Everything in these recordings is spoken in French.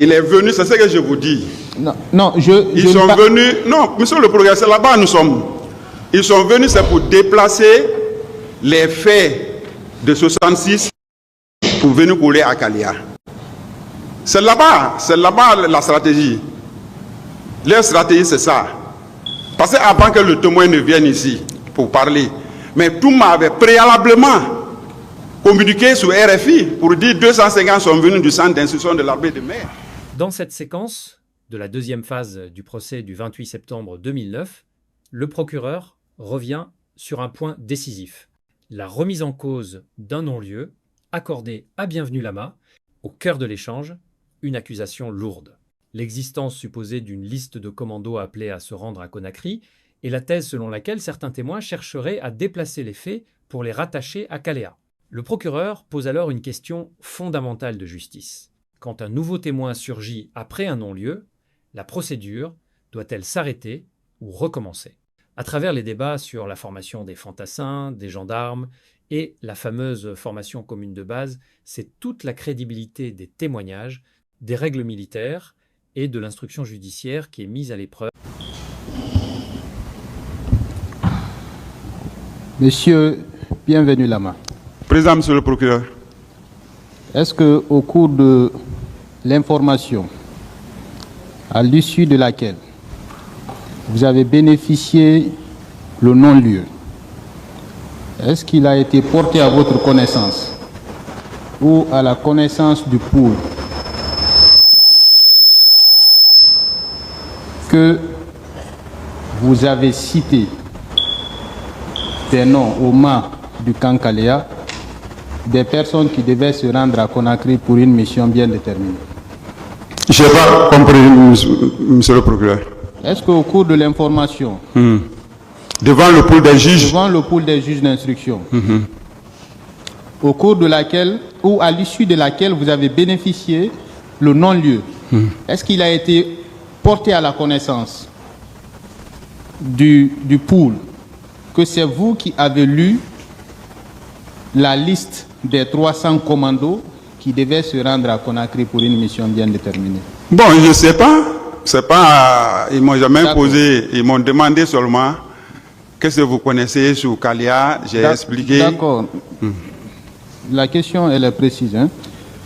Il est venu, c'est ce que je vous dis. Non, non, Ils sont venus, non, monsieur le procureur, c'est là-bas nous sommes. Ils sont venus, c'est pour déplacer les faits de 66 pour venir couler à Kalia. C'est là-bas la stratégie. Leur stratégie, c'est ça. Parce qu'avant que le témoin ne vienne ici pour parler, mais tout m'avait préalablement communiqué sur RFI pour dire 250 sont venus du centre d'instruction de l'armée de mer. Dans cette séquence de la deuxième phase du procès du 28 septembre 2009, le procureur revient sur un point décisif. La remise en cause d'un non-lieu accordé à Bienvenu Lama, au cœur de l'échange, une accusation lourde. L'existence supposée d'une liste de commandos appelés à se rendre à Conakry et la thèse selon laquelle certains témoins chercheraient à déplacer les faits pour les rattacher à Kaléa. Le procureur pose alors une question fondamentale de justice. Quand un nouveau témoin surgit après un non-lieu, la procédure doit-elle s'arrêter ou recommencer? À travers les débats sur la formation des fantassins, des gendarmes et la fameuse formation commune de base, c'est toute la crédibilité des témoignages, des règles militaires et de l'instruction judiciaire qui est mise à l'épreuve. Monsieur Bienvenu Lama. Président, monsieur le procureur. Est-ce qu'au cours de l'information à l'issue de laquelle vous avez bénéficié le non-lieu, est-ce qu'il a été porté à votre connaissance ou à la connaissance du pôle que vous avez cité des noms aux mains du camp Kaléa, des personnes qui devaient se rendre à Conakry pour une mission bien déterminée? Je n'ai pas compris, monsieur le procureur. Est-ce qu'au cours de l'information, devant le pôle des juges, d'instruction, au cours de laquelle, ou à l'issue de laquelle vous avez bénéficié le non-lieu, est-ce qu'il a été porté à la connaissance du pôle que c'est vous qui avez lu la liste des 300 commandos qui devaient se rendre à Conakry pour une mission bien déterminée? bon, je ne sais pas. C'est pas, ils m'ont jamais posé, ils m'ont demandé seulement qu'est-ce que vous connaissez sur Kalia. J'ai expliqué. D'accord. La question, elle est précise. Hein?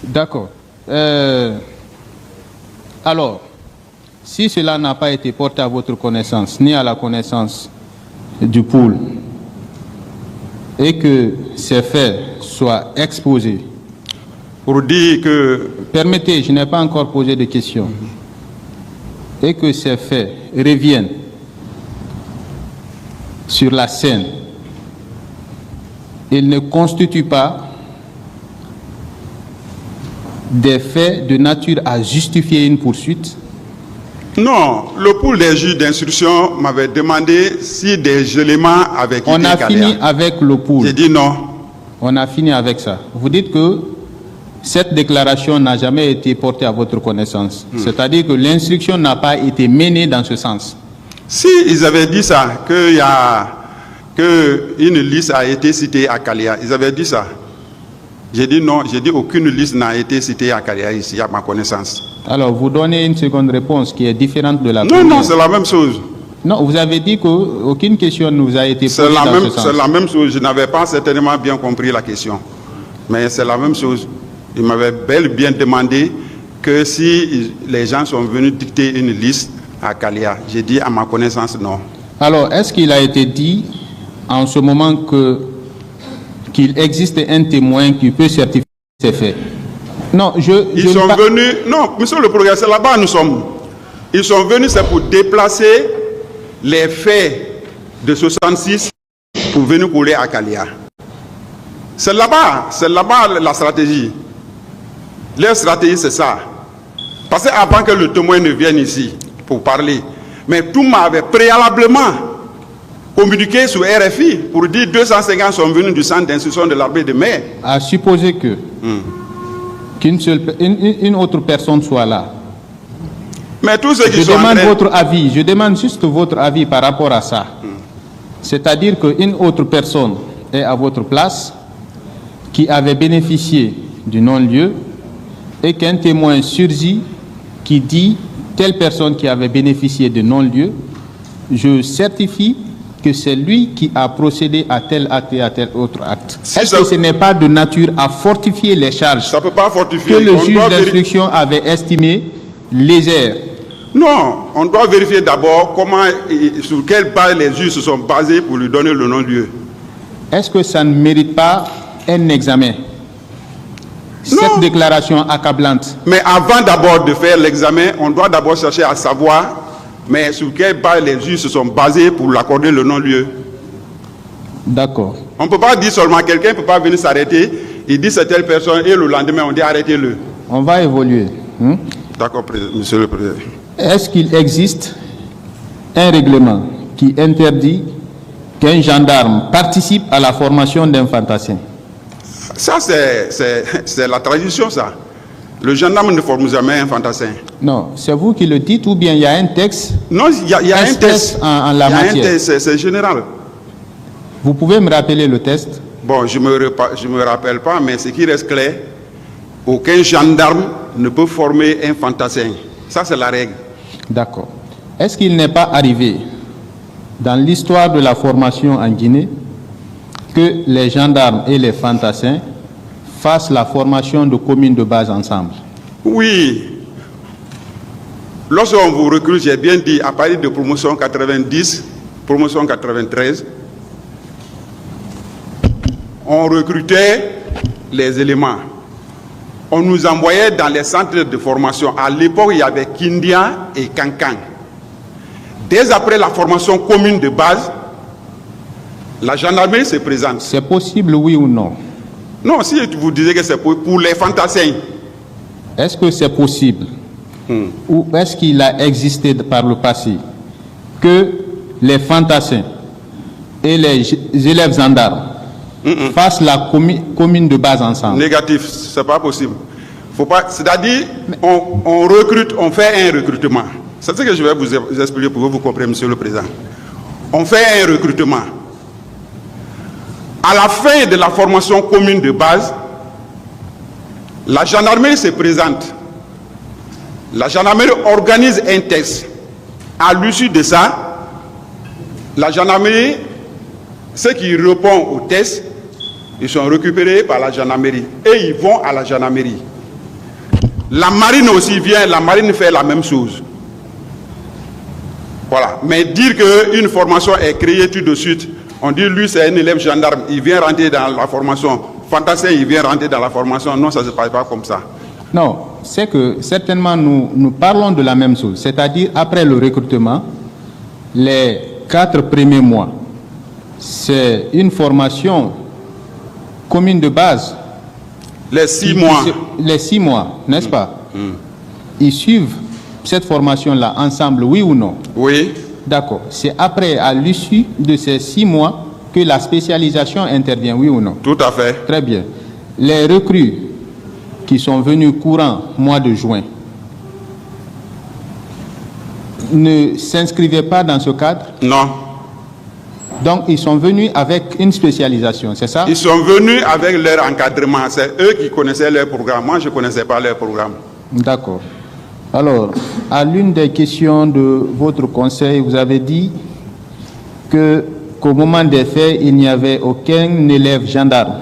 D'accord. Alors, si cela n'a pas été porté à votre connaissance, ni à la connaissance du pôle, et que ces faits soient exposés, pour dire que... Permettez, je n'ai pas encore posé de questions. Et que ces faits reviennent sur la scène, ils ne constituent pas des faits de nature à justifier une poursuite? Non, le pôle des juges d'instruction m'avait demandé si des éléments avaient quitté On a Kalia. fini avec le pôle. J'ai dit non. On a fini avec ça. Vous dites que cette déclaration n'a jamais été portée à votre connaissance. C'est-à-dire que l'instruction n'a pas été menée dans ce sens. Si ils avaient dit ça, qu'une liste a été citée à Kalia, ils avaient dit ça. J'ai dit non, j'ai dit aucune liste n'a été citée à Kalia ici, à ma connaissance. Alors, vous donnez une seconde réponse qui est différente de la première. Non, c'est la même chose. Non, vous avez dit qu'aucune question ne vous a été posée dans ce sens. C'est la même chose. Je n'avais pas certainement bien compris la question. Mais c'est la même chose. Il m'avait bel et bien demandé que si les gens sont venus dicter une liste à Kalia. J'ai dit à ma connaissance non. Alors, est-ce qu'il a été dit en ce moment qu'il existe un témoin qui peut certifier ces faits? Non, ils sont venus... Non, monsieur le procureur, c'est là-bas nous sommes. Ils sont venus, c'est pour déplacer les faits de 66 pour venir couler à Kalia. C'est là-bas la stratégie. Leur stratégie, c'est ça. Parce qu'avant que le témoin ne vienne ici pour parler, mais tout m'avait préalablement communiqué sur RFI pour dire 250 sont venus du centre d'instruction de l'armée de mer. À supposer que qu'une autre personne soit là. Mais tous ceux qui je demande votre avis, je demande juste votre avis par rapport à ça. C'est-à-dire qu'une autre personne est à votre place, qui avait bénéficié du non-lieu, et qu'un témoin surgit qui dit telle personne qui avait bénéficié de non-lieu, je certifie que c'est lui qui a procédé à tel acte et à tel autre acte. Si Est-ce ça- que ce n'est pas de nature à fortifier les charges Ça ne peut pas que fortifier. le On juge doit d'instruction avait estimées légères? Non, on doit vérifier d'abord comment et sur quelle base les juges se sont basés pour lui donner le non-lieu. Est-ce que ça ne mérite pas un examen? Cette Non. déclaration accablante. Mais avant d'abord de faire l'examen, on doit d'abord chercher à savoir, mais sur quelle base les juges se sont basés pour lui accorder le non-lieu. D'accord. On ne peut pas dire seulement quelqu'un ne peut pas venir s'arrêter, il dit c'est telle personne et le lendemain on dit arrêtez-le. On va évoluer. D'accord, monsieur le président. Est-ce qu'il existe un règlement qui interdit qu'un gendarme participe à la formation d'un fantassin? Ça, c'est la tradition, ça. Le gendarme ne forme jamais un fantassin. Non, c'est vous qui le dites ou bien il y a un texte? Non, il y a un Espèce test. en la Il y a un matière. test, c'est général. Vous pouvez me rappeler le test? Bon, je me rappelle pas, mais ce qui reste clair, aucun gendarme ne peut former un fantassin. Ça, c'est la règle. D'accord. Est-ce qu'il n'est pas arrivé dans l'histoire de la formation en Guinée que les gendarmes et les fantassins fassent la formation de communes de base ensemble? Oui. Lorsqu'on vous recrute, j'ai bien dit, à partir de promotion 90, promotion 93, on recrutait les éléments. On nous envoyait dans les centres de formation. À l'époque, il y avait Kindia et Kankan. Dès après la formation commune de base, la gendarmerie se présente. C'est possible, oui ou non? Non, si vous disiez que c'est pour les fantassins, Est-ce que c'est possible ou est-ce qu'il a existé par le passé que les fantassins et les élèves gendarmes fassent la commune de base ensemble? négatif, c'est pas possible. Faut pas, c'est-à-dire, on recrute, on fait un recrutement. C'est ce que je vais vous expliquer pour que vous compreniez, monsieur le président. On fait un recrutement. À la fin de la formation commune de base, la gendarmerie se présente. La gendarmerie organise un test. À l'issue de ça, la gendarmerie, ceux qui répondent au test, ils sont récupérés par la gendarmerie et ils vont à la gendarmerie. La marine aussi vient, la marine fait la même chose. Voilà. Mais dire qu'une formation est créée tout de suite, on dit lui c'est un élève gendarme, il vient rentrer dans la formation. Fantassin, il vient rentrer dans la formation. Non, ça ne se passe pas comme ça. Non, c'est que certainement nous parlons de la même chose, c'est-à-dire après le recrutement, les 4 premiers mois, c'est une formation commune de base. Les 6 mois. Les 6 mois, n'est-ce pas? Ils suivent cette formation-là ensemble, oui ou non? Oui. D'accord. C'est après, à l'issue de ces 6 mois, que la spécialisation intervient, oui ou non? Tout à fait. Très bien. Les recrues qui sont venus courant mois de juin ne s'inscrivaient pas dans ce cadre? Non. Donc, ils sont venus avec une spécialisation, c'est ça? Ils sont venus avec leur encadrement. C'est eux qui connaissaient leur programme. Moi, je ne connaissais pas leur programme. D'accord. Alors, à l'une des questions de votre conseil, vous avez dit qu'au moment des faits, il n'y avait aucun élève gendarme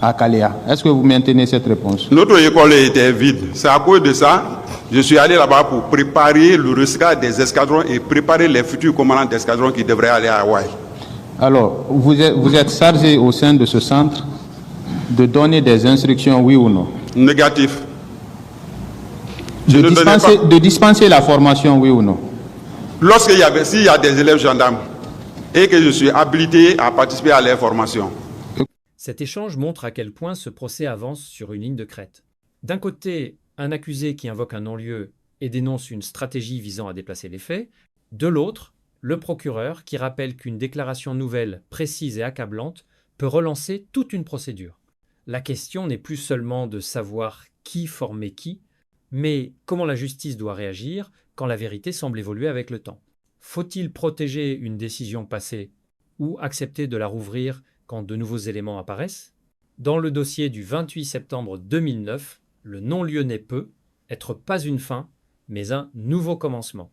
à Kaléa. Est-ce que vous maintenez cette réponse? Notre école était vide. C'est à cause de ça, je suis allé là-bas pour préparer le recyclage des escadrons et préparer les futurs commandants d'escadrons qui devraient aller à Hawaï. Alors, vous êtes chargé au sein de ce centre de donner des instructions, oui ou non? Négatif. Je De ne donnais pas. de dispenser la formation, oui ou non? S'il y a des élèves gendarmes et que je suis habilité à participer à leur formation. Cet échange montre à quel point ce procès avance sur une ligne de crête. D'un côté, un accusé qui invoque un non-lieu et dénonce une stratégie visant à déplacer les faits. De l'autre, le procureur qui rappelle qu'une déclaration nouvelle, précise et accablante peut relancer toute une procédure. La question n'est plus seulement de savoir qui formait qui, mais comment la justice doit réagir quand la vérité semble évoluer avec le temps. Faut-il protéger une décision passée ou accepter de la rouvrir quand de nouveaux éléments apparaissent? Dans le dossier du 28 septembre 2009, le non-lieu n'est peu, être pas une fin, mais un nouveau commencement.